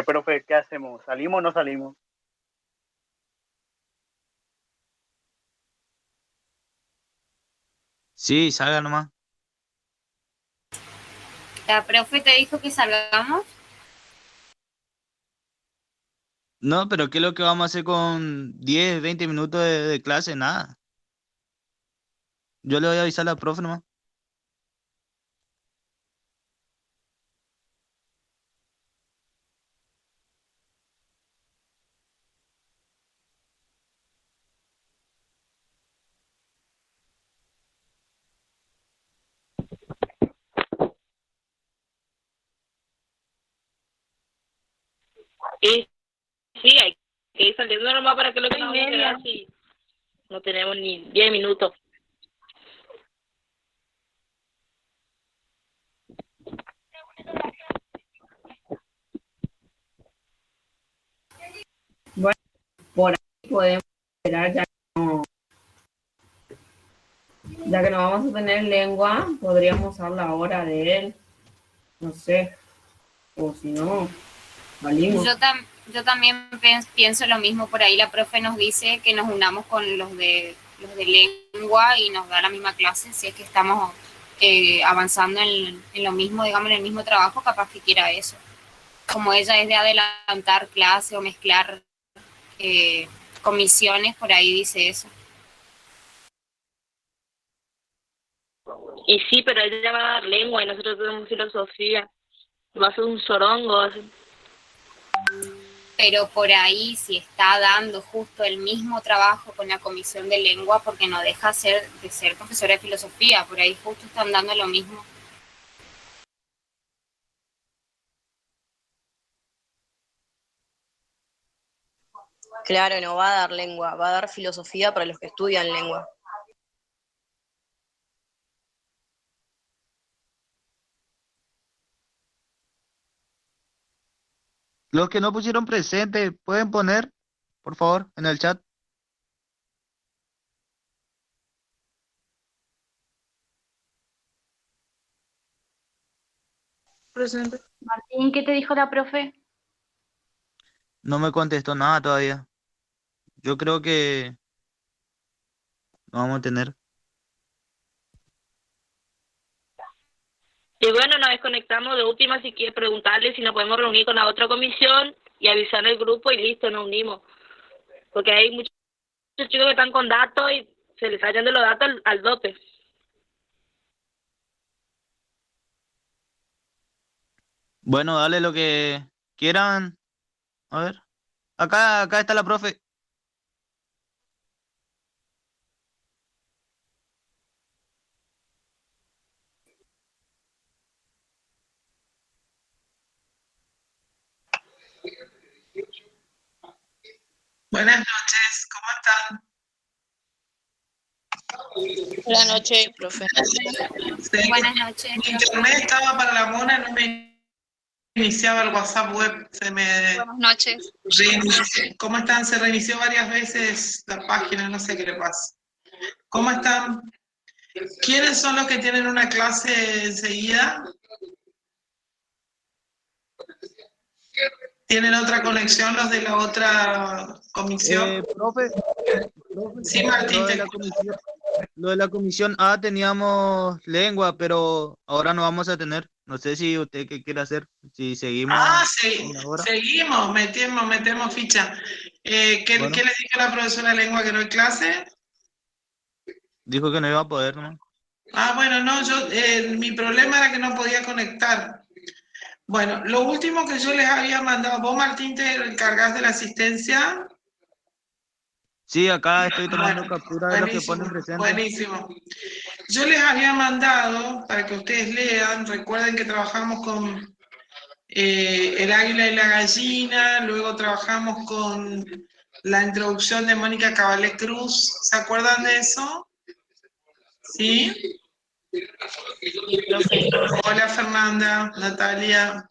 profe, ¿qué hacemos? ¿Salimos o no salimos? Sí, salga nomás. La profe te dijo que salgamos. No, pero ¿qué es lo que vamos a hacer con 10, 20 minutos de clase? Nada. Yo le voy a avisar a la profe nomás. Y sí, hay que ir saliendo nomás para que lo que nos vamos a quedar si no tenemos ni 10 minutos. Bueno, por ahí podemos esperar ya que no vamos a tener lengua, podríamos usar la hora de él, no sé, o si no, salimos. Yo también pienso lo mismo. Por ahí la profe nos dice que nos unamos con los de lengua y nos da la misma clase. Si es que estamos avanzando en lo mismo, digamos, en el mismo trabajo, capaz que quiera eso. Como ella es de adelantar clase o mezclar comisiones, por ahí dice eso. Y sí, pero ella va a dar lengua y nosotros tenemos filosofía. Va a ser un sorongo. Pero por ahí si está dando justo el mismo trabajo con la comisión de lengua, porque no deja de ser profesora de filosofía, por ahí justo están dando lo mismo. Claro, no va a dar lengua, va a dar filosofía para los que estudian lengua. Los que no pusieron presente, ¿pueden poner, por favor, en el chat? Presente. Martín, ¿qué te dijo la profe? No me contestó nada todavía. Yo creo que no vamos a tener. Y bueno, nos desconectamos de última si quiere preguntarle si nos podemos reunir con la otra comisión y avisar al grupo y listo, nos unimos. Porque hay muchos chicos que están con datos y se les está yendo los datos al dope. Bueno, dale lo que quieran. A ver. Acá está la profe. Buenas noches, ¿cómo están? Buenas noches, profe. Sí, Buenas noches. mi internet estaba para la mona, no me iniciaba el WhatsApp web, se me Buenas noches. reinició. ¿Cómo están? Se reinició varias veces la página, no sé qué le pasa. ¿Cómo están? ¿Quiénes son los que tienen una clase enseguida? ¿Tienen otra conexión los de la otra comisión? Profe, Sí, Martín, lo de la comisión, lo de la comisión A teníamos lengua, pero ahora no vamos a tener. No sé si usted qué quiere hacer, si seguimos Sí, ahora. seguimos, metemos ficha. ¿Qué les Bueno, dijo la profesora de lengua que no hay clase? dijo que no iba a poder, ¿no? Bueno, no, mi problema era que no podía conectar. Bueno, lo último que yo les había mandado, vos Martín te encargás de la asistencia. Sí, acá estoy tomando Bueno, captura de los que buenísimo, ponen presente. buenísimo. Yo les había mandado, para que ustedes lean, recuerden que trabajamos con el águila y la gallina, luego trabajamos con la introducción de Mónica Caballé Cruz, ¿se acuerdan de eso? ¿Sí? Profe, Hola Fernanda, Natalia.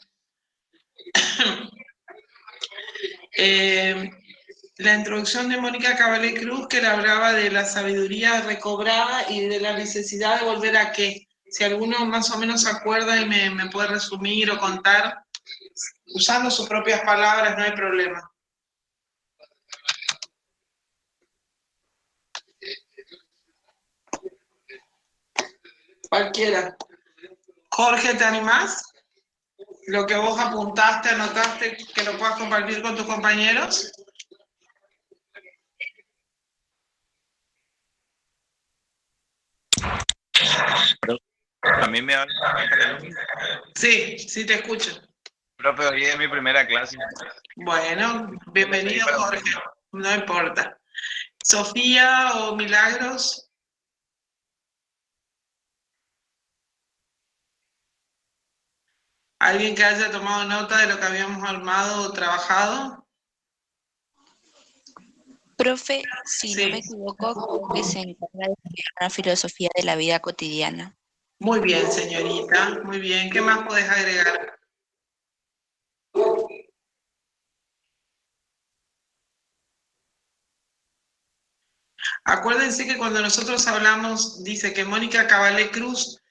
La introducción de Mónica Caballé Cruz que le hablaba de la sabiduría recobrada y de la necesidad de volver a qué. Si alguno más o menos se acuerda y me puede resumir o contar. Usando sus propias palabras, no hay problema. Cualquiera. Jorge, ¿te animás? Lo que vos apuntaste, anotaste, que lo puedas compartir con tus compañeros. ¿A mí me hablan? Sí, sí te escucho. Profe, hoy es mi primera clase. Bueno, bienvenido Jorge, no importa. Sofía o Milagros. ¿Alguien que haya tomado nota de lo que habíamos armado o trabajado? Profe, si Sí. no me equivoco, que se encarga de estudiar una filosofía de la vida cotidiana. Muy bien, señorita, muy bien. ¿Qué más podés agregar? Acuérdense que cuando nosotros hablamos, dice que Mónica Caballé Cruz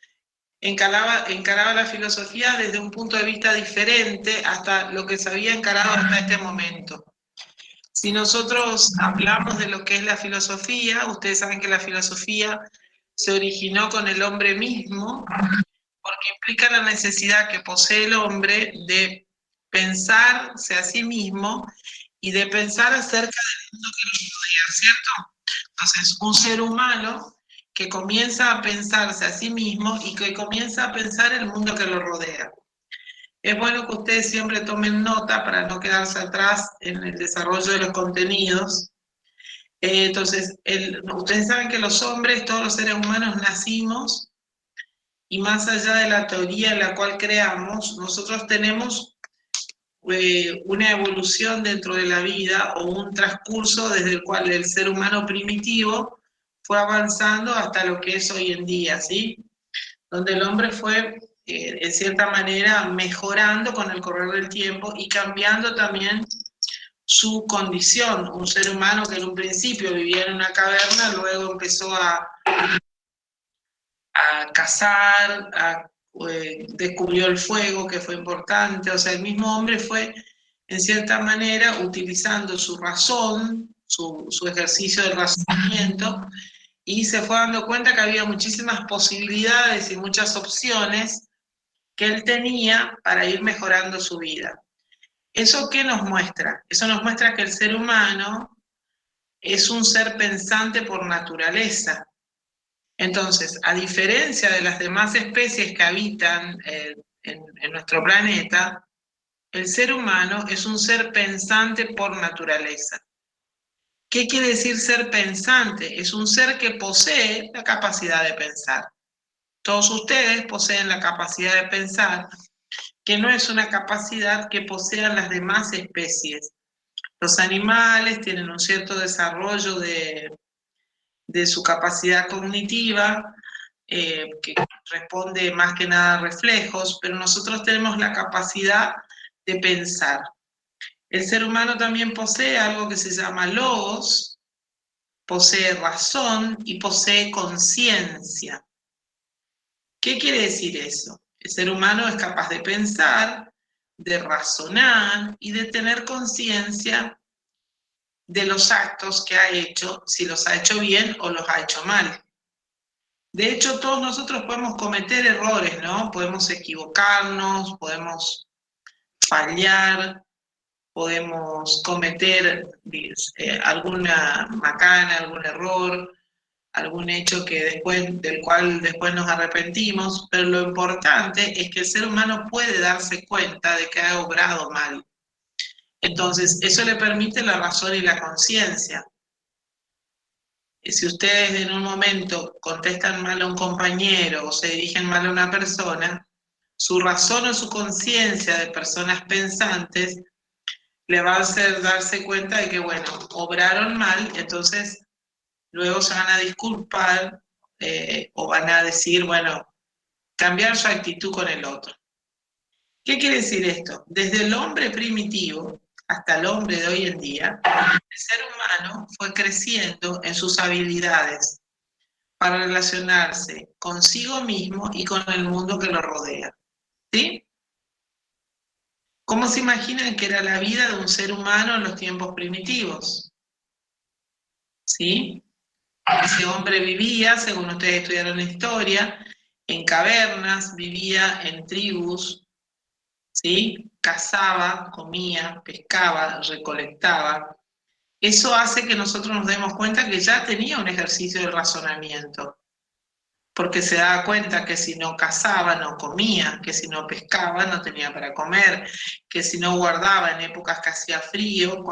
encaraba la filosofía desde un punto de vista diferente hasta lo que se había encarado hasta este momento. Si nosotros hablamos de lo que es la filosofía, ustedes saben que la filosofía se originó con el hombre mismo, porque implica la necesidad que posee el hombre de pensarse a sí mismo y de pensar acerca del mundo que lo rodea, ¿cierto? Entonces, un ser humano que comienza a pensarse a sí mismo y que comienza a pensar el mundo que lo rodea. Es bueno que ustedes siempre tomen nota para no quedarse atrás en el desarrollo de los contenidos. Entonces, ustedes saben que los hombres, todos los seres humanos nacimos y más allá de la teoría en la cual creamos, nosotros tenemos una evolución dentro de la vida o un transcurso desde el cual el ser humano primitivo fue avanzando hasta lo que es hoy en día, ¿sí? Donde el hombre fue, en cierta manera, mejorando con el correr del tiempo y cambiando también su condición. Un ser humano que en un principio vivía en una caverna, luego empezó a cazar, descubrió el fuego, que fue importante. O sea, el mismo hombre fue, en cierta manera, utilizando su razón, su ejercicio del razonamiento, y se fue dando cuenta que había muchísimas posibilidades y muchas opciones que él tenía para ir mejorando su vida. ¿Eso qué nos muestra? Eso nos muestra que el ser humano es un ser pensante por naturaleza. Entonces, a diferencia de las demás especies que habitan en nuestro planeta, el ser humano es un ser pensante por naturaleza. ¿Qué quiere decir ser pensante? Es un ser que posee la capacidad de pensar. Todos ustedes poseen la capacidad de pensar, que no es una capacidad que posean las demás especies. Los animales tienen un cierto desarrollo de su capacidad cognitiva, que responde más que nada a reflejos, pero nosotros tenemos la capacidad de pensar. El ser humano también posee algo que se llama logos, posee razón y posee conciencia. ¿Qué quiere decir eso? El ser humano es capaz de pensar, de razonar y de tener conciencia de los actos que ha hecho, si los ha hecho bien o los ha hecho mal. De hecho, todos nosotros podemos cometer errores, ¿no? Podemos equivocarnos, podemos fallar, podemos cometer alguna macana, algún error, algún hecho del cual después nos arrepentimos, pero lo importante es que el ser humano puede darse cuenta de que ha obrado mal. Entonces, eso le permite la razón y la conciencia. Si ustedes en un momento contestan mal a un compañero o se dirigen mal a una persona, su razón o su conciencia de personas pensantes le va a hacer darse cuenta de que, bueno, obraron mal, entonces luego se van a disculpar o van a decir, bueno, cambiar su actitud con el otro. ¿Qué quiere decir esto? Desde el hombre primitivo hasta el hombre de hoy en día, el ser humano fue creciendo en sus habilidades para relacionarse consigo mismo y con el mundo que lo rodea. ¿Sí? ¿Cómo se imaginan que era la vida de un ser humano en los tiempos primitivos? ¿Sí? Ese hombre vivía, según ustedes estudiaron la historia, en cavernas, vivía en tribus, ¿sí? Cazaba, comía, pescaba, recolectaba. Eso hace que nosotros nos demos cuenta que ya tenía un ejercicio de razonamiento, porque se daba cuenta que si no cazaba no comía, que si no pescaba no tenía para comer, que si no guardaba en épocas que hacía frío,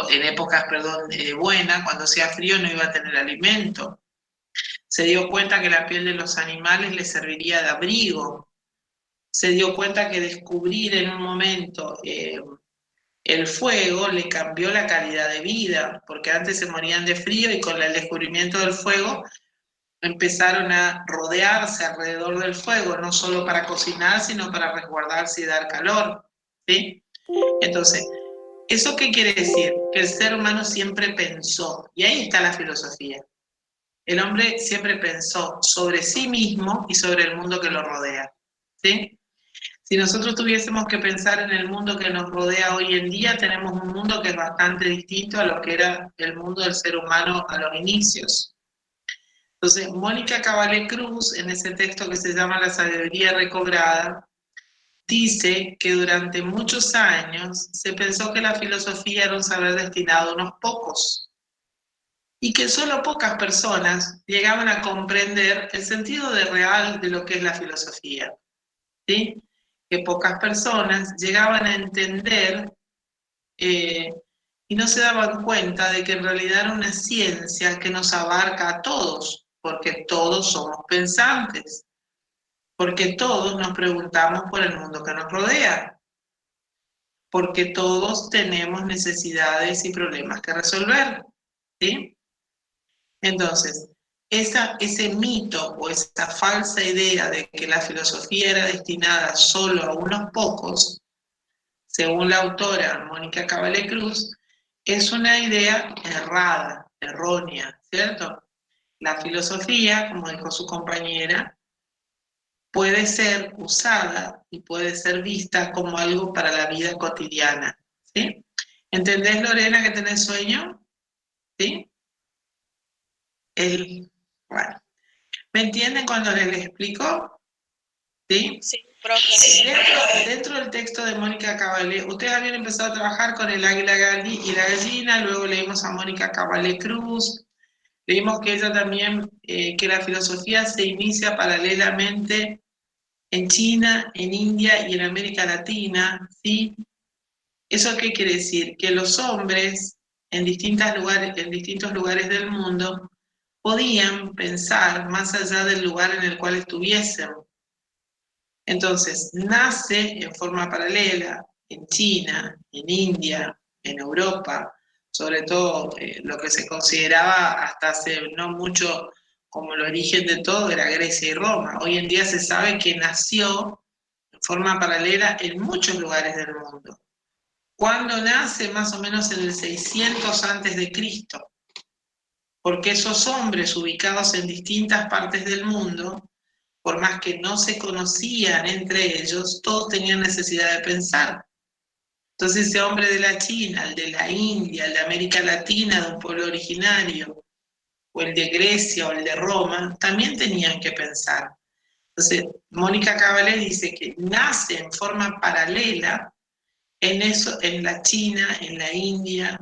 en épocas, perdón, buenas, cuando hacía frío no iba a tener alimento. Se dio cuenta que la piel de los animales le serviría de abrigo. Se dio cuenta que descubrir en un momento el fuego le cambió la calidad de vida, porque antes se morían de frío y con el descubrimiento del fuego empezaron a rodearse alrededor del fuego, no solo para cocinar, sino para resguardarse y dar calor, ¿sí? Entonces, ¿eso qué quiere decir? Que el ser humano siempre pensó, y ahí está la filosofía. El hombre siempre pensó sobre sí mismo y sobre el mundo que lo rodea, ¿sí? Si nosotros tuviésemos que pensar en el mundo que nos rodea hoy en día, tenemos un mundo que es bastante distinto a lo que era el mundo del ser humano a los inicios. Entonces, Mónica Caballé Cruz, en ese texto que se llama La sabiduría recobrada, dice que durante muchos años se pensó que la filosofía era un saber destinado a unos pocos y que solo pocas personas llegaban a comprender el sentido real de lo que es la filosofía, ¿sí? Que pocas personas llegaban a entender y no se daban cuenta de que en realidad era una ciencia que nos abarca a todos, porque todos somos pensantes, porque todos nos preguntamos por el mundo que nos rodea, porque todos tenemos necesidades y problemas que resolver, ¿sí? Entonces, ese mito o esa falsa idea de que la filosofía era destinada solo a unos pocos, según la autora Mónica Caballé Cruz, es una idea errada, errónea, ¿cierto? La filosofía, como dijo su compañera, puede ser usada y puede ser vista como algo para la vida cotidiana, ¿sí? ¿Entendés, Lorena, que tenés sueño? ¿Sí? Bueno. ¿Me entienden cuando les explico? ¿Sí? Sí, profe. Dentro del texto de Mónica Caballé, ustedes habían empezado a trabajar con el águila y la gallina, luego leímos a Mónica Caballé Cruz, leímos que ella también, que la filosofía se inicia paralelamente en China, en India y en América Latina, ¿sí? ¿Eso qué quiere decir? Que los hombres en distintos lugares del mundo podían pensar más allá del lugar en el cual estuviesen. Entonces, nace en forma paralela en China, en India, en Europa, sobre todo lo que se consideraba hasta hace no mucho como el origen de todo era Grecia y Roma. Hoy en día se sabe que nació en forma paralela en muchos lugares del mundo. ¿Cuándo nace? Más o menos en el 600 antes de Cristo. Porque esos hombres ubicados en distintas partes del mundo, por más que no se conocían entre ellos, todos tenían necesidad de pensar. Entonces ese hombre de la China, el de la India, el de América Latina, de un pueblo originario, o el de Grecia o el de Roma, también tenían que pensar. Entonces, Mónica Caballé dice que nace en forma paralela en la China, en la India,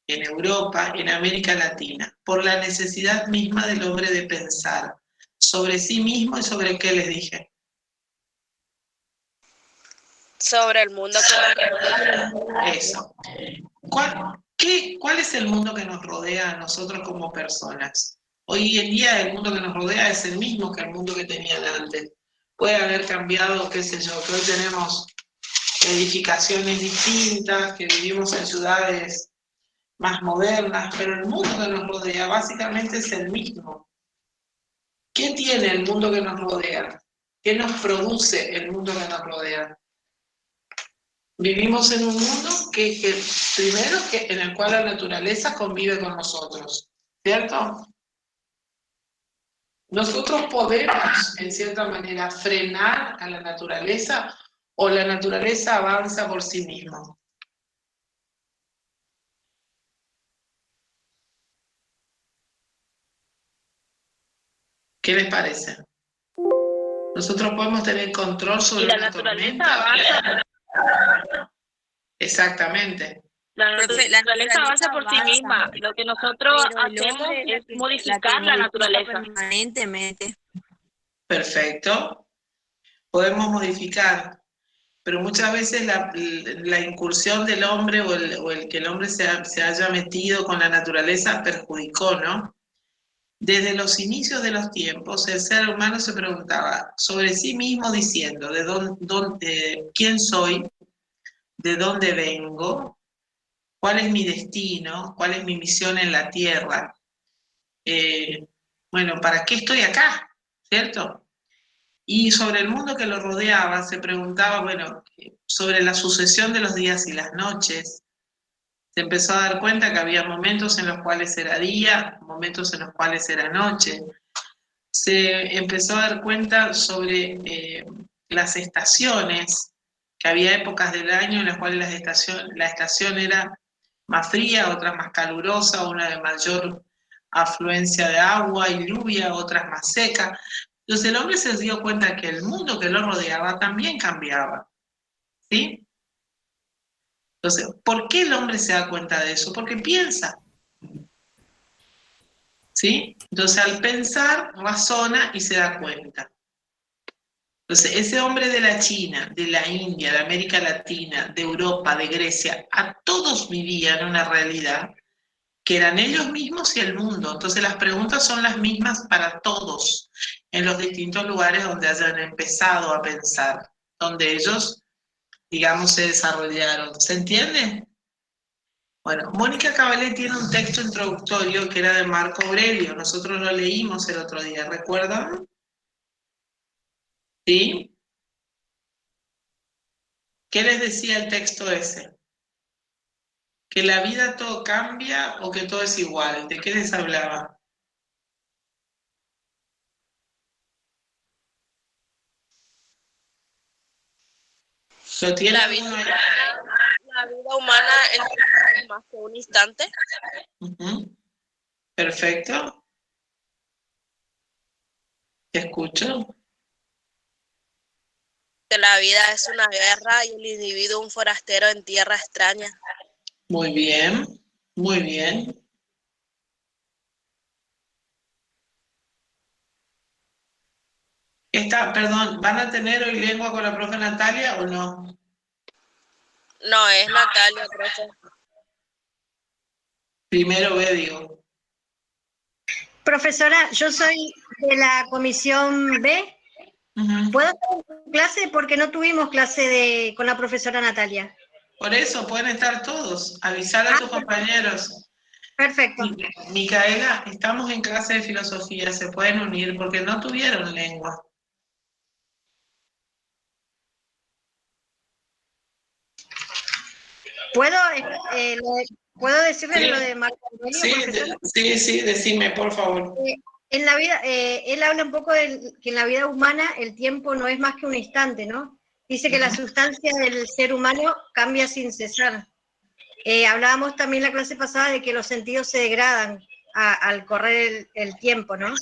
en Europa, en América Latina, por la necesidad misma del hombre de pensar sobre sí mismo y sobre qué les dije. Sobre el mundo que... Eso. ¿Cuál es el mundo que nos rodea a nosotros como personas? Hoy en día el mundo que nos rodea es el mismo que el mundo que tenían antes. Puede haber cambiado, qué sé yo, que hoy tenemos edificaciones distintas, que vivimos en ciudades más modernas, pero el mundo que nos rodea básicamente es el mismo. ¿Qué tiene el mundo que nos rodea? ¿Qué nos produce el mundo que nos rodea? Vivimos en un mundo primero en el cual la naturaleza convive con nosotros, ¿cierto? Nosotros podemos, en cierta manera, frenar a la naturaleza o la naturaleza avanza por sí mismo. ¿Qué les parece? Nosotros podemos tener control sobre Y la una naturaleza tormenta. avanza, Exactamente. la Profe, la naturaleza avanza por sí avanza, misma. Lo que nosotros pero el hacemos hombre es la es que modificar la modifica naturaleza. permanentemente. Perfecto. Podemos modificar, pero muchas veces la incursión del hombre o el que el hombre se haya metido con la naturaleza perjudicó, ¿no? Desde los inicios de los tiempos, el ser humano se preguntaba sobre sí mismo diciendo, ¿quién soy? ¿De dónde vengo? ¿Cuál es mi destino? ¿Cuál es mi misión en la tierra? Bueno, ¿para qué estoy acá? ¿Cierto? Y sobre el mundo que lo rodeaba se preguntaba, bueno, sobre la sucesión de los días y las noches. Se empezó a dar cuenta que había momentos en los cuales era día, momentos en los cuales era noche. Se empezó a dar cuenta sobre las estaciones, que había épocas del año en las cuales la estación era más fría, otras más calurosa, una de mayor afluencia de agua y lluvia, otras más seca. Entonces el hombre se dio cuenta que el mundo que lo rodeaba también cambiaba, ¿sí? Entonces, ¿por qué el hombre se da cuenta de eso? Porque piensa, ¿sí? Entonces al pensar, razona y se da cuenta. Entonces, ese hombre de la China, de la India, de América Latina, de Europa, de Grecia, a todos vivían una realidad que eran ellos mismos y el mundo. Entonces las preguntas son las mismas para todos, en los distintos lugares donde hayan empezado a pensar, donde ellos, digamos, se desarrollaron. ¿Se entiende? Bueno, Mónica Caballé tiene un texto introductorio que era de Marco Aurelio. Nosotros lo leímos el otro día, ¿recuerdan? ¿Sí? ¿Qué les decía el texto ese? ¿Que la vida todo cambia o que todo es igual? ¿De qué les hablaba? ¿Lo tiene La vida, alguno ahí? la vida humana es más que un instante. Ujú. Perfecto. Te escucho. Que la vida es una guerra y el individuo un forastero en tierra extraña. Muy bien, muy bien. Perdón, ¿van a tener hoy lengua con la profe Natalia o no? No, es Natalia, profe. Primero B, digo. Profesora, yo soy de la comisión B. ¿Puedo hacer clase? Porque no tuvimos clase con la profesora Natalia. Por eso pueden estar todos. Avisar a tus compañeros. Perfecto. Micaela, estamos en clase de filosofía, se pueden unir porque no tuvieron lengua. ¿Puedo decirle lo de Marco Aurelio, profesora? Sí, decime, por favor. En la vida, él habla un poco de que en la vida humana el tiempo no es más que un instante, ¿no? Dice que la sustancia del ser humano cambia sin cesar. Hablábamos también la clase pasada de que los sentidos se degradan al correr el tiempo, ¿no?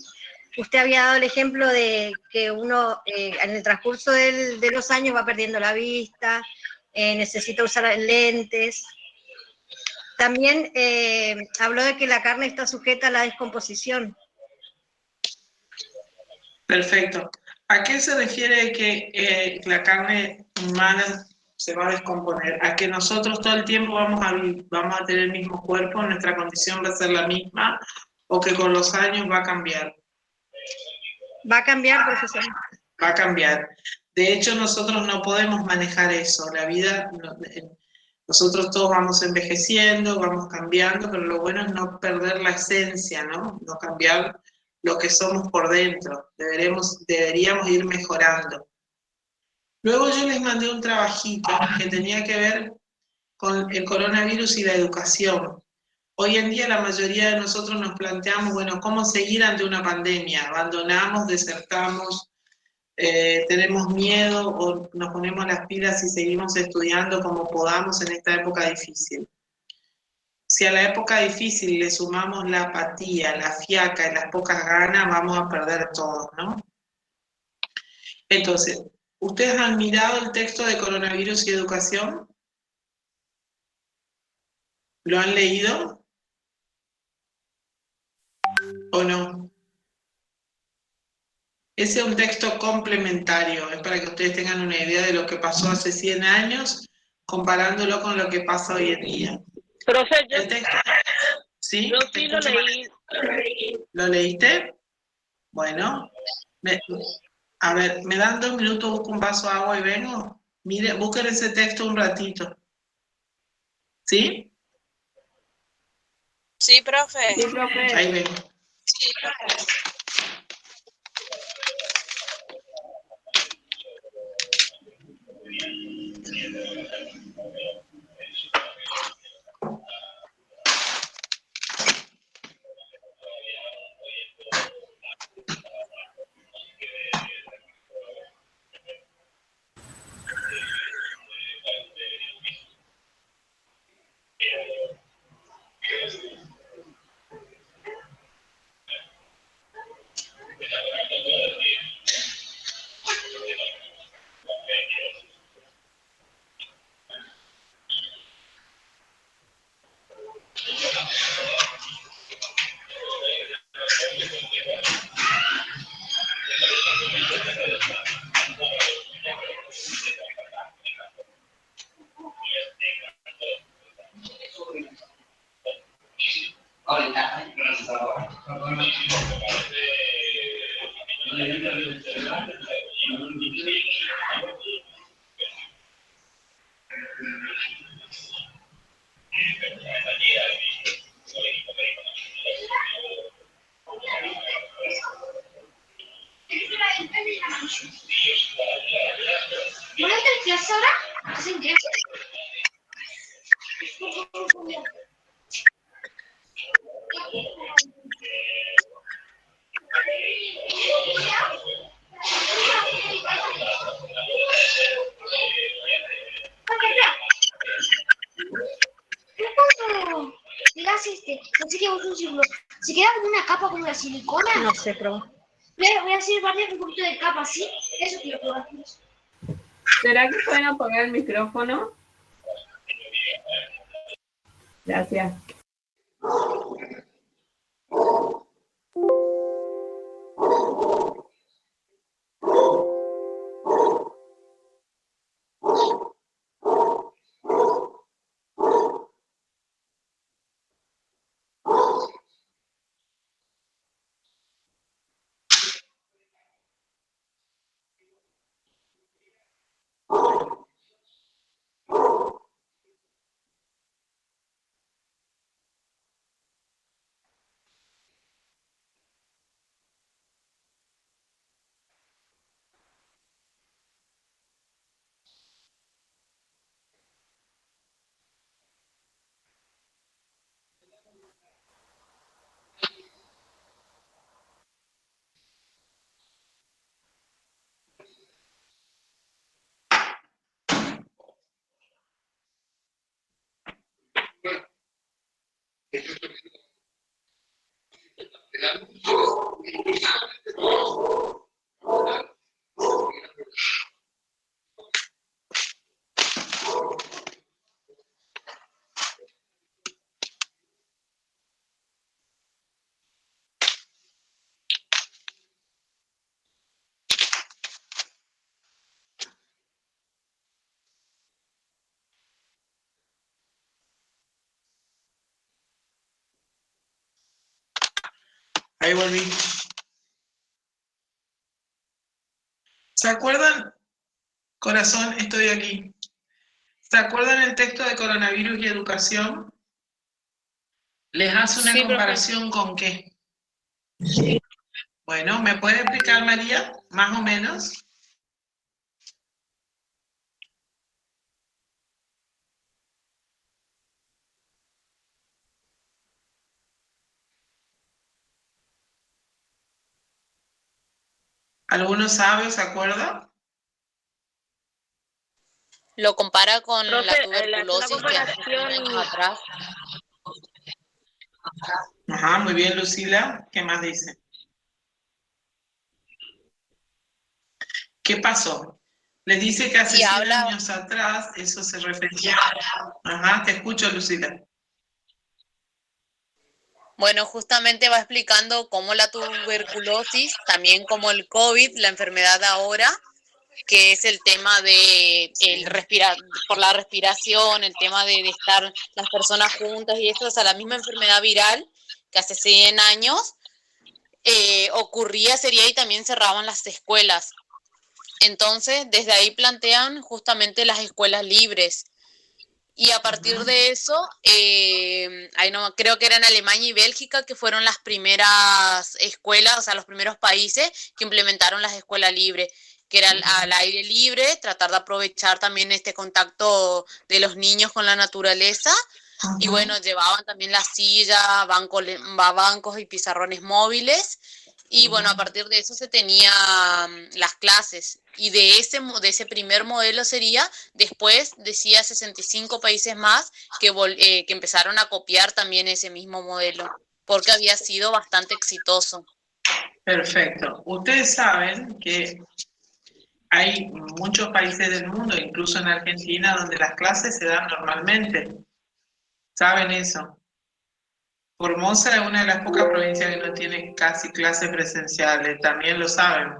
Usted había dado el ejemplo de que uno en el transcurso de los años va perdiendo la vista, necesita usar lentes. También habló de que la carne está sujeta a la descomposición. Perfecto. ¿A qué se refiere que la carne humana se va a descomponer? ¿A que nosotros todo el tiempo vamos a tener el mismo cuerpo, nuestra condición va a ser la misma, o que con los años va a cambiar? Va a cambiar, profesor. Va a cambiar. De hecho, nosotros no podemos manejar eso. La vida, nosotros todos vamos envejeciendo, vamos cambiando, pero lo bueno es no perder la esencia, ¿no? No cambiar lo que somos por dentro. Deberíamos ir mejorando. Luego yo les mandé un trabajito que tenía que ver con el coronavirus y la educación. Hoy en día la mayoría de nosotros nos planteamos, bueno, ¿cómo seguir ante una pandemia? Abandonamos, desertamos, tenemos miedo o nos ponemos las pilas y seguimos estudiando como podamos en esta época difícil. Si a la época difícil le sumamos la apatía, la fiaca y las pocas ganas, vamos a perder todo, ¿no? Entonces, ¿ustedes han mirado el texto de Coronavirus y Educación? ¿Lo han leído? ¿O no? Ese es un texto complementario, es para que ustedes tengan una idea de lo que pasó hace 100 años, comparándolo con lo que pasa hoy en día. Profe, El texto, ¿sí? yo sí lo leí. ¿Lo leíste? Bueno, a ver, ¿me dan 2 minutos, busco un vaso de agua y vengo? Mire, busquen ese texto un ratito. ¿Sí? Sí, profe. Sí, profe. Ahí vengo. ¿Se queda como una capa como la silicona? No sé, pero... Voy a hacer varias un poquito de capa, ¿sí? Eso quiero probar. ¿Será que pueden apagar el micrófono? Gracias. Ahí volví. ¿Se acuerdan? Corazón, estoy aquí. ¿Se acuerdan el texto de Coronavirus y Educación? ¿Les hace una Sí, profe. comparación con qué? Bueno, ¿me puede explicar, María? Más o menos. ¿Alguno sabe, se acuerda? Lo compara con Profe, la una tuberculosis que hace 100 años comparación. atrás. Ajá, muy bien, Lucila. ¿Qué más dice? ¿Qué pasó? Les dice que hace Y 100 habla, años atrás, eso se refería. Ajá, te escucho, Lucila. bueno, justamente va explicando cómo la tuberculosis, también como el COVID, la enfermedad de ahora, que es el tema de por la respiración, el tema de estar las personas juntas y eso, o sea, la misma enfermedad viral que hace 100 años ocurría, sería y también cerraban las escuelas. Entonces, desde ahí plantean justamente las escuelas libres. Y a partir de eso, creo que era en Alemania y Bélgica que fueron las primeras escuelas, o sea, los primeros países que implementaron las escuelas libres, que era al aire libre, tratar de aprovechar también este contacto de los niños con la naturaleza. Y bueno, llevaban también la silla, bancos y pizarrones móviles. Y bueno, a partir de eso se tenían las clases. Y de ese primer modelo sería, después decía 65 países más que empezaron a copiar también ese mismo modelo, porque había sido bastante exitoso. Perfecto. Ustedes saben que hay muchos países del mundo, incluso en Argentina, donde las clases se dan normalmente. ¿Saben eso? Formosa es una de las pocas provincias que no tiene casi clases presenciales, también lo saben.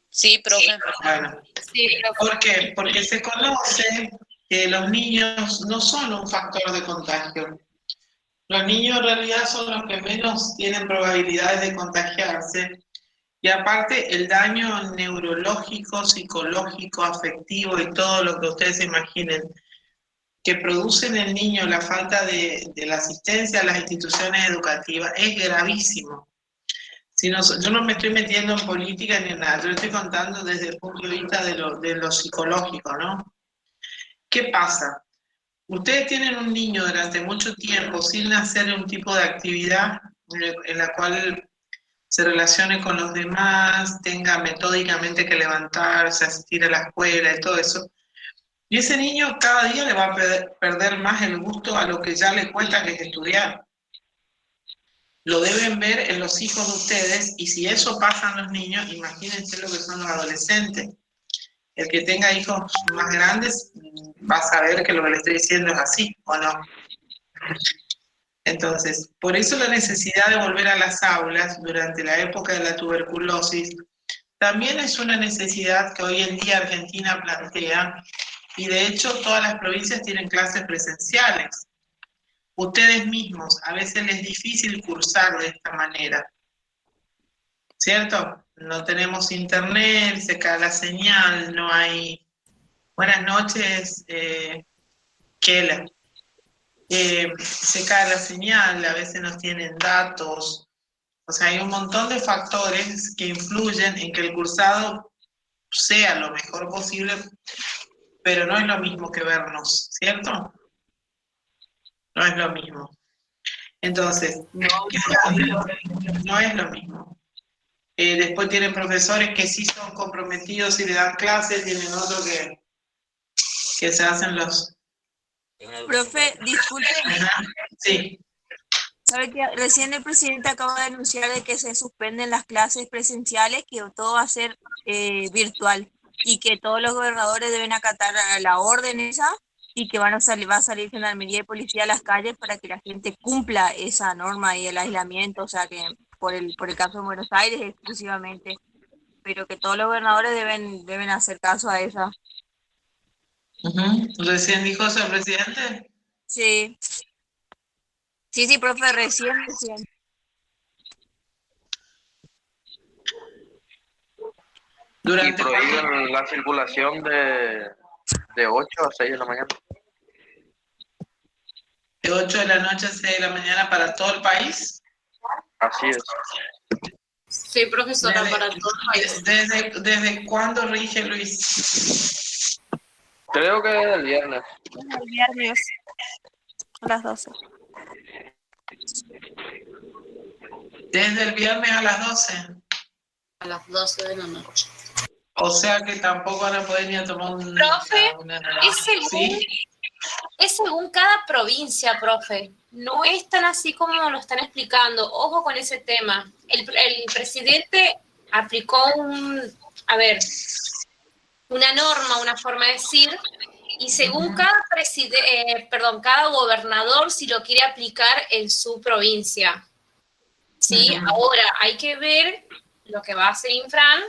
Sí, profe. Bueno, Sí, profe. ¿por qué? Porque se conoce que los niños no son un factor de contagio. Los niños en realidad son los que menos tienen probabilidades de contagiarse. Y aparte, el daño neurológico, psicológico, afectivo y todo lo que ustedes se imaginen que produce en el niño la falta de la asistencia a las instituciones educativas es gravísimo. Yo no me estoy metiendo en política ni en nada, yo estoy contando desde el punto de vista de lo psicológico, ¿no? ¿Qué pasa? Ustedes tienen un niño durante mucho tiempo sin hacer un tipo de actividad en la cual se relacione con los demás, tenga metódicamente que levantarse, asistir a la escuela y todo eso. Y ese niño cada día le va a perder más el gusto a lo que ya le cuesta, que es estudiar. Lo deben ver en los hijos de ustedes, y si eso pasa en los niños, imagínense lo que son los adolescentes. El que tenga hijos más grandes va a saber que lo que le estoy diciendo es así, ¿o no? Entonces, por eso la necesidad de volver a las aulas durante la época de la tuberculosis también es una necesidad que hoy en día Argentina plantea, y de hecho todas las provincias tienen clases presenciales. Ustedes mismos, a veces les es difícil cursar de esta manera, ¿cierto? No tenemos internet, se cae la señal, no hay... Buenas noches, Kela. Se cae la señal, a veces no tienen datos. O sea, hay un montón de factores que influyen en que el cursado sea lo mejor posible, pero no es lo mismo que vernos, ¿cierto? No es lo mismo. Entonces, no es lo mismo. Después tienen profesores que sí son comprometidos y le dan clases, tienen otros que se hacen los... Profe, disculpe. Ajá, sí. ¿Sabe que recién el presidente acaba de anunciar de que se suspenden las clases presenciales, que todo va a ser virtual y que todos los gobernadores deben acatar la orden esa y que va a salir Gendarmería y Policía a las calles para que la gente cumpla esa norma y el aislamiento, o sea que por el caso de Buenos Aires exclusivamente, pero que todos los gobernadores deben hacer caso a esa. ¿Recién dijo eso el presidente? Sí. Sí, profe, recién. Y prohíben la circulación de 8 a 6 de la mañana. ¿De 8 de la noche a 6 de la mañana para todo el país? Así es. Sí, profesora, para todo el país. ¿Desde cuándo rige, Luis? Creo que desde el viernes. El viernes a las 12. Desde el viernes a las 12. a las 12 de la noche. O sea que tampoco van a poder ni a tomar un... Profe, ¿Sí? es según cada provincia, profe. No es tan así como lo están explicando. Ojo con ese tema. El presidente aplicó una norma, una forma de decir, y según cada gobernador si lo quiere aplicar en su provincia. ¿Sí? Ahora hay que ver lo que va a hacer Infran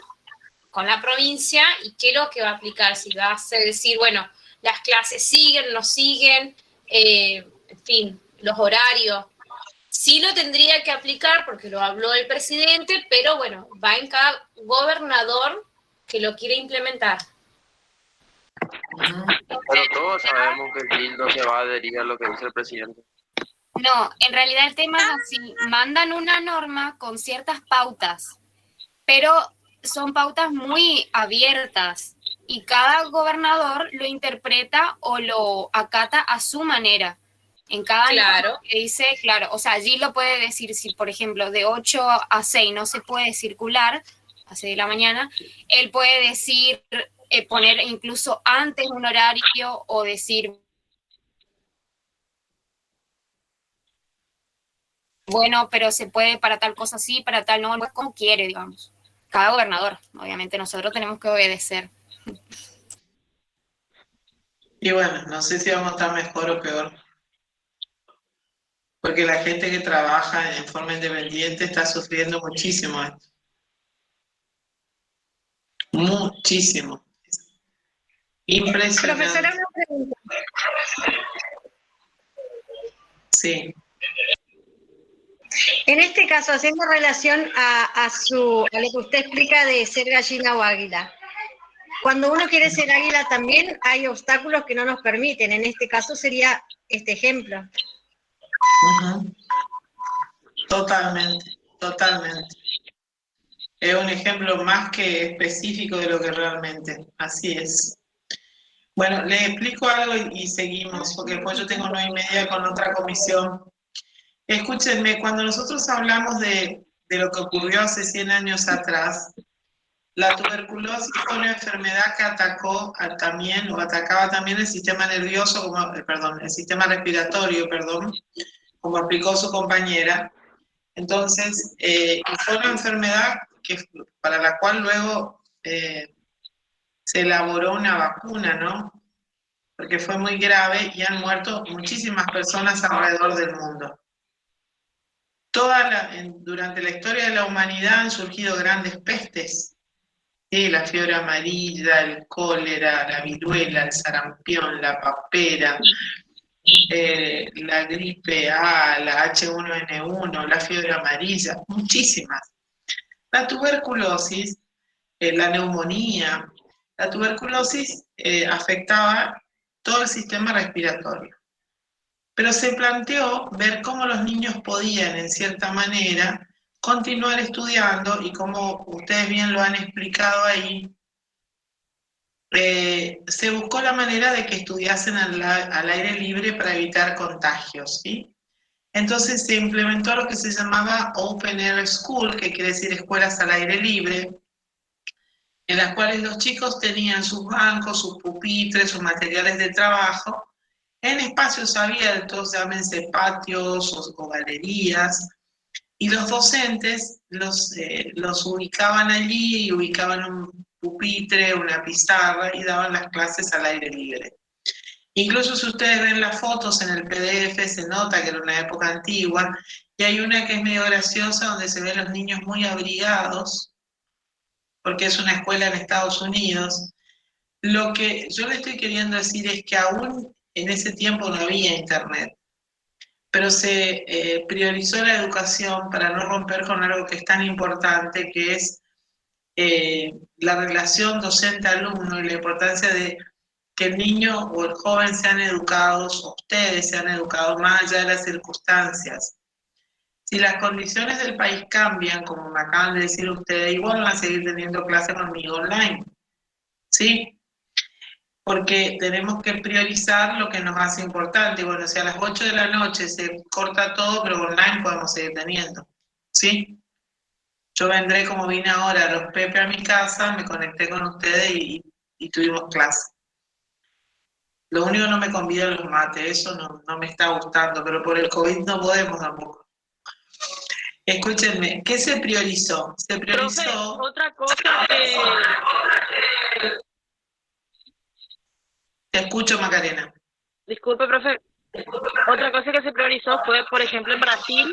con la provincia y qué es lo que va a aplicar. Si va a decir, bueno, las clases siguen, no siguen, en fin, los horarios. Sí lo tendría que aplicar porque lo habló el presidente, pero bueno, va en cada gobernador que lo quiere implementar. Pero todos sabemos que Gildo se va a adherir a lo que dice el presidente. No, en realidad el tema es así. Mandan una norma con ciertas pautas, pero son pautas muy abiertas y cada gobernador lo interpreta o lo acata a su manera. En cada norma que dice, claro, o sea, allí lo puede decir, si por ejemplo de 8 a 6 no se puede circular, a 6 de la mañana, él puede decir, poner incluso antes un horario o decir, bueno, pero se puede para tal cosa sí, para tal no, como quiere, digamos. Cada gobernador, obviamente nosotros tenemos que obedecer. Y bueno, no sé si vamos a estar mejor o peor. Porque la gente que trabaja en forma independiente está sufriendo muchísimo esto. Muchísimo. Impresionante. Profesora, una pregunta. Sí. En este caso, haciendo relación a lo que usted explica de ser gallina o águila, cuando uno quiere ser águila también hay obstáculos que no nos permiten. En este caso sería este ejemplo. Totalmente, totalmente. Es un ejemplo más que específico de lo que realmente, así es. Bueno, les explico algo y seguimos, porque después yo tengo 9:30 con otra comisión. Escúchenme, cuando nosotros hablamos de lo que ocurrió hace 100 años atrás, la tuberculosis fue una enfermedad que atacaba también el sistema nervioso, el sistema respiratorio, como explicó su compañera. Entonces, fue una enfermedad para la cual luego se elaboró una vacuna, ¿no? Porque fue muy grave y han muerto muchísimas personas alrededor del mundo. Durante la historia de la humanidad han surgido grandes pestes, ¿sí? La fiebre amarilla, el cólera, la viruela, el sarampión, la papera, la gripe A, la H1N1, la fiebre amarilla, muchísimas. La tuberculosis, la neumonía, la tuberculosis afectaba todo el sistema respiratorio. Pero se planteó ver cómo los niños podían, en cierta manera, continuar estudiando y como ustedes bien lo han explicado ahí, se buscó la manera de que estudiasen al aire libre para evitar contagios, ¿sí? Entonces se implementó lo que se llamaba Open Air School, que quiere decir escuelas al aire libre, en las cuales los chicos tenían sus bancos, sus pupitres, sus materiales de trabajo, en espacios abiertos, llámense patios o galerías, y los docentes los ubicaban allí, y ubicaban un pupitre, una pizarra, y daban las clases al aire libre. Incluso si ustedes ven las fotos en el PDF, se nota que era una época antigua, y hay una que es medio graciosa, donde se ven los niños muy abrigados, porque es una escuela en Estados Unidos. Lo que yo le estoy queriendo decir es que aún en ese tiempo no había internet, pero se priorizó la educación para no romper con algo que es tan importante, que es la relación docente-alumno y la importancia de que el niño o el joven sean educados, o ustedes sean educados más allá de las circunstancias. Si las condiciones del país cambian, como me acaban de decir ustedes, igual van a seguir teniendo clases conmigo online, ¿sí? Porque tenemos que priorizar lo que nos hace importante. Bueno, si a las 8 de la noche se corta todo, pero online podemos seguir teniendo, ¿sí? Yo vendré como vine ahora, los Pepe a mi casa, me conecté con ustedes y tuvimos clase. Lo único no me convidan los mates, eso no me está gustando, pero por el COVID no podemos tampoco. Escúchenme, ¿qué se priorizó? Se priorizó... Profe, otra cosa que... Te escucho, Macarena. Disculpe, profe. Otra cosa que se priorizó fue, por ejemplo, en Brasil,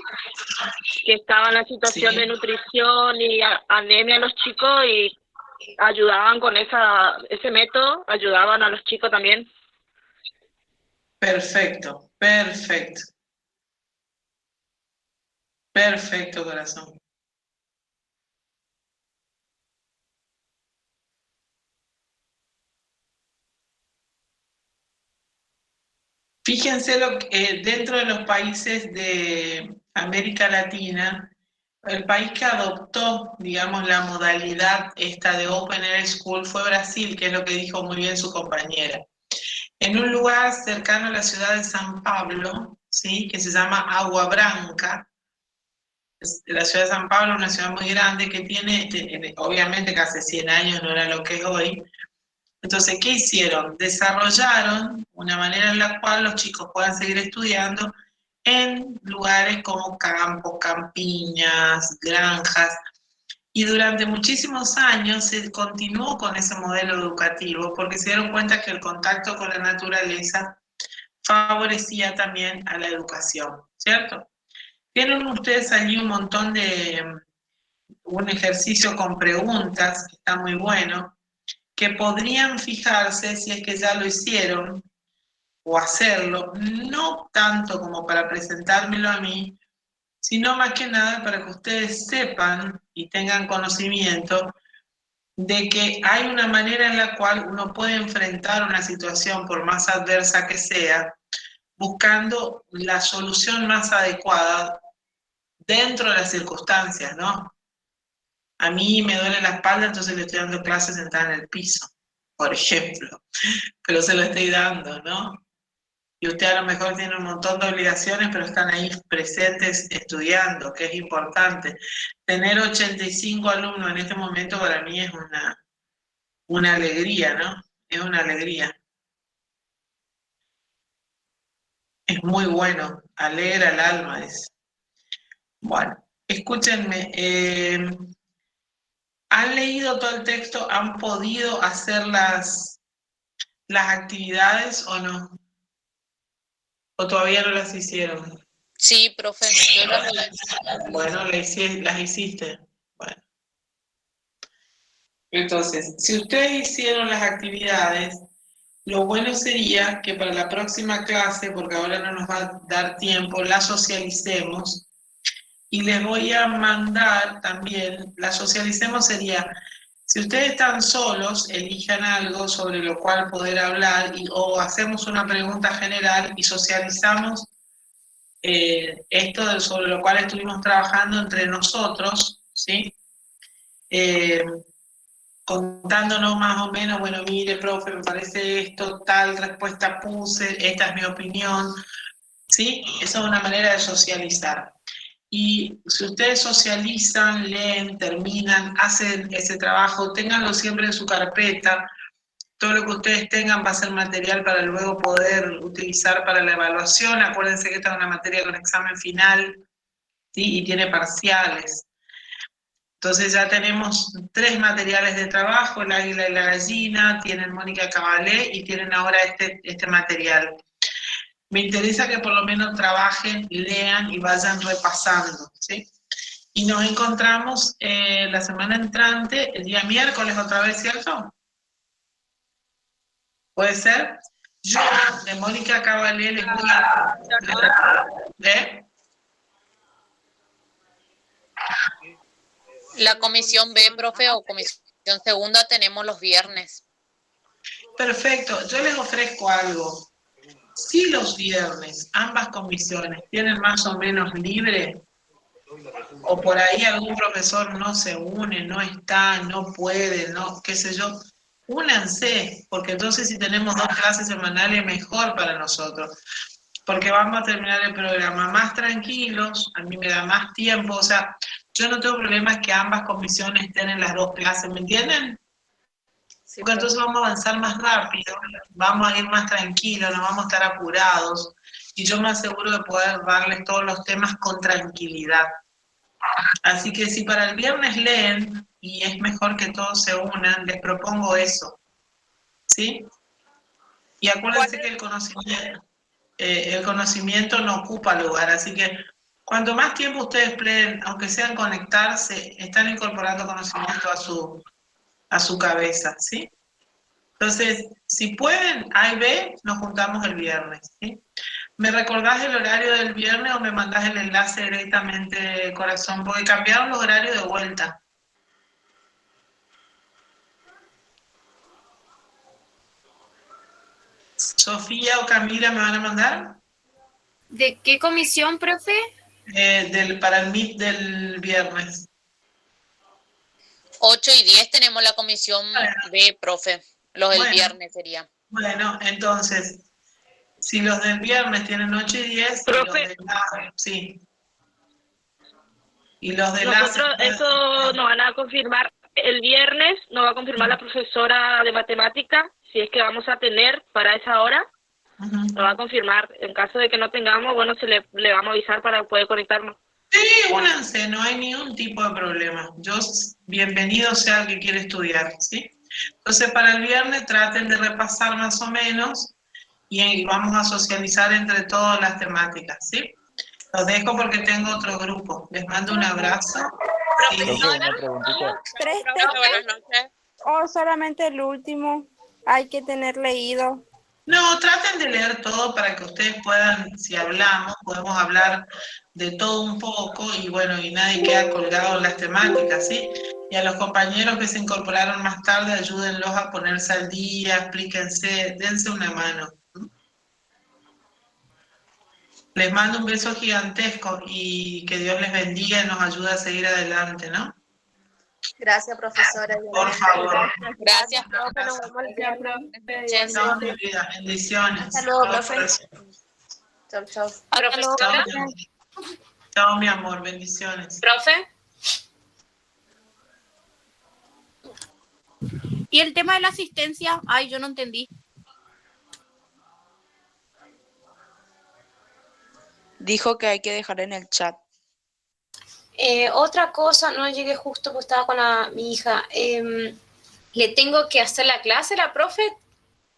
que estaba en la situación de nutrición y anemia a los chicos y ayudaban con ese método, ayudaban a los chicos también. Perfecto, perfecto. Perfecto, corazón. Fíjense dentro de los países de América Latina, el país que adoptó, digamos, la modalidad esta de Open Air School fue Brasil, que es lo que dijo muy bien su compañera. En un lugar cercano a la ciudad de San Pablo, ¿sí?, que se llama Agua Branca. La ciudad de San Pablo es una ciudad muy grande que tiene, obviamente que hace 100 años no era lo que es hoy. Entonces, ¿qué hicieron? Desarrollaron una manera en la cual los chicos puedan seguir estudiando en lugares como campos, campiñas, granjas, y durante muchísimos años se continuó con ese modelo educativo porque se dieron cuenta que el contacto con la naturaleza favorecía también a la educación, ¿cierto? Tienen ustedes allí un montón un ejercicio con preguntas, que está muy bueno, que podrían fijarse si es que ya lo hicieron o hacerlo, no tanto como para presentármelo a mí, sino más que nada para que ustedes sepan y tengan conocimiento de que hay una manera en la cual uno puede enfrentar una situación, por más adversa que sea, buscando la solución más adecuada dentro de las circunstancias, ¿no? A mí me duele la espalda, entonces le estoy dando clases sentada en el piso, por ejemplo, pero se lo estoy dando, ¿no? Y usted a lo mejor tiene un montón de obligaciones, pero están ahí presentes estudiando, que es importante. Tener 85 alumnos en este momento para mí es una alegría, ¿no? Es una alegría. Es muy bueno, alegra el alma. Bueno, escúchenme, ¿han leído todo el texto? ¿Han podido hacer las actividades o no? ¿O todavía no las hicieron? Sí, profe, yo las leí. Bueno, las hiciste. Bueno. Entonces, si ustedes hicieron las actividades, lo bueno sería que para la próxima clase, porque ahora no nos va a dar tiempo, la socialicemos. Y les voy a mandar también, la socialicemos sería, si ustedes están solos, elijan algo sobre lo cual poder hablar o hacemos una pregunta general y socializamos esto sobre lo cual estuvimos trabajando entre nosotros, ¿sí? Contándonos más o menos, bueno, mire, profe, me parece esto, tal respuesta puse, esta es mi opinión, ¿sí? Esa es una manera de socializar. Y si ustedes socializan, leen, terminan, hacen ese trabajo, ténganlo siempre en su carpeta. Todo lo que ustedes tengan va a ser material para luego poder utilizar para la evaluación. Acuérdense que esta es una materia con examen final, ¿sí? Y tiene parciales. Entonces ya tenemos 3 materiales de trabajo, el águila y la gallina, tienen Mónica Cabalé y tienen ahora este material. Me interesa que por lo menos trabajen, lean y vayan repasando, ¿sí? Y nos encontramos la semana entrante, el día miércoles otra vez, ¿cierto? ¿Puede ser? Yo, de Mónica Cabalé, les voy a... La comisión B, profe, o comisión segunda tenemos los viernes. Perfecto, yo les ofrezco algo. Si los viernes ambas comisiones tienen más o menos libre, o por ahí algún profesor no se une, no está, no puede, no, qué sé yo, únanse, porque entonces si tenemos 2 clases semanales mejor para nosotros, porque vamos a terminar el programa más tranquilos, a mí me da más tiempo, o sea, yo no tengo problema que ambas comisiones estén en las dos clases, ¿me entienden? Porque entonces vamos a avanzar más rápido, vamos a ir más tranquilos, no vamos a estar apurados, y yo me aseguro de poder darles todos los temas con tranquilidad. Así que si para el viernes leen, y es mejor que todos se unan, les propongo eso, ¿sí? Y acuérdense que el conocimiento no ocupa lugar, así que cuanto más tiempo ustedes pleen, aunque sean conectarse, están incorporando conocimiento a su cabeza, ¿sí? Entonces, si pueden, A y B, nos juntamos el viernes, ¿sí? ¿Me recordás el horario del viernes o me mandás el enlace directamente, corazón? Porque cambiaron los horarios de vuelta. ¿Sofía o Camila me van a mandar? ¿De qué comisión, profe? Para el Meet del viernes. 8 y 10 tenemos la comisión B, profe. Los del viernes sería. Bueno, entonces, si los del viernes tienen 8 y 10, y los de la... Sí. Y los de la... Nosotros, eso nos van a confirmar el viernes, nos va a confirmar la profesora de matemática, si es que vamos a tener para esa hora, nos va a confirmar. En caso de que no tengamos, bueno, le vamos a avisar para poder conectarnos. Sí, únanse, no hay ningún tipo de problema. Bienvenido sea el que quiere estudiar, ¿sí? Entonces, para el viernes traten de repasar más o menos y vamos a socializar entre todas las temáticas, ¿sí? Los dejo porque tengo otro grupo. Les mando un abrazo. Profesora, ¿3 textos o solamente el último? Hay que tener leído. No, traten de leer todo para que ustedes puedan, si hablamos, podemos hablar de todo un poco y bueno, y nadie queda colgado en las temáticas, ¿sí? Y a los compañeros que se incorporaron más tarde, ayúdenlos a ponerse al día, explíquense, dense una mano. Les mando un beso gigantesco y que Dios les bendiga y nos ayude a seguir adelante, ¿no? Gracias, profesora. Por favor. Gracias, profe. Nos vemos el viernes. Chao, mi vida. Bendiciones. Hasta luego, profe. Chao, chao. Profesora. Chao, mi amor. Bendiciones. Profe. Y el tema de la asistencia, ay, yo no entendí. Dijo que hay que dejar en el chat. Otra cosa, no llegué justo porque estaba con mi hija. ¿Le tengo que hacer la clase la profe?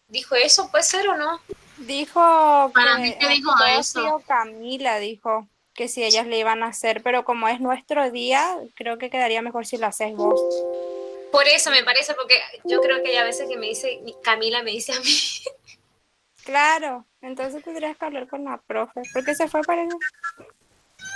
¿Dijo eso? ¿Puede ser o no? Dijo Para que mí que dijo Rosy eso. o Camila dijo que si ellas le iban a hacer, pero como es nuestro día, creo que quedaría mejor si lo haces vos. Por eso me parece, porque yo creo que hay a veces que me dice, Camila me dice a mí. Claro, entonces tendrías que hablar con la profe, porque se fue para...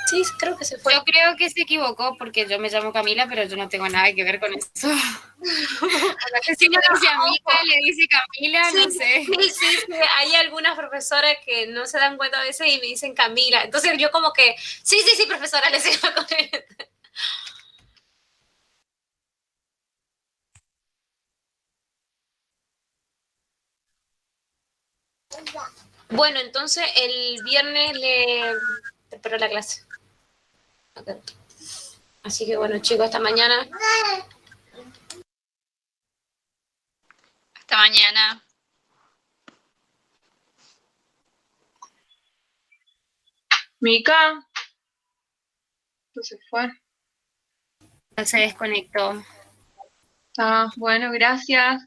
Sí, creo que se fue. Yo creo que se equivocó porque yo me llamo Camila, pero yo no tengo nada que ver con eso. Si me dice amiga, le dice Camila, no sé. Sí, hay algunas profesoras que no se dan cuenta a veces y me dicen Camila. Entonces yo como que, sí, profesora, le sigo con él. Bueno, entonces el viernes le espero la clase. Okay. Así que bueno, chicos, hasta mañana. Hasta mañana. Mica. Se fue. Se desconectó. Ah, bueno, gracias.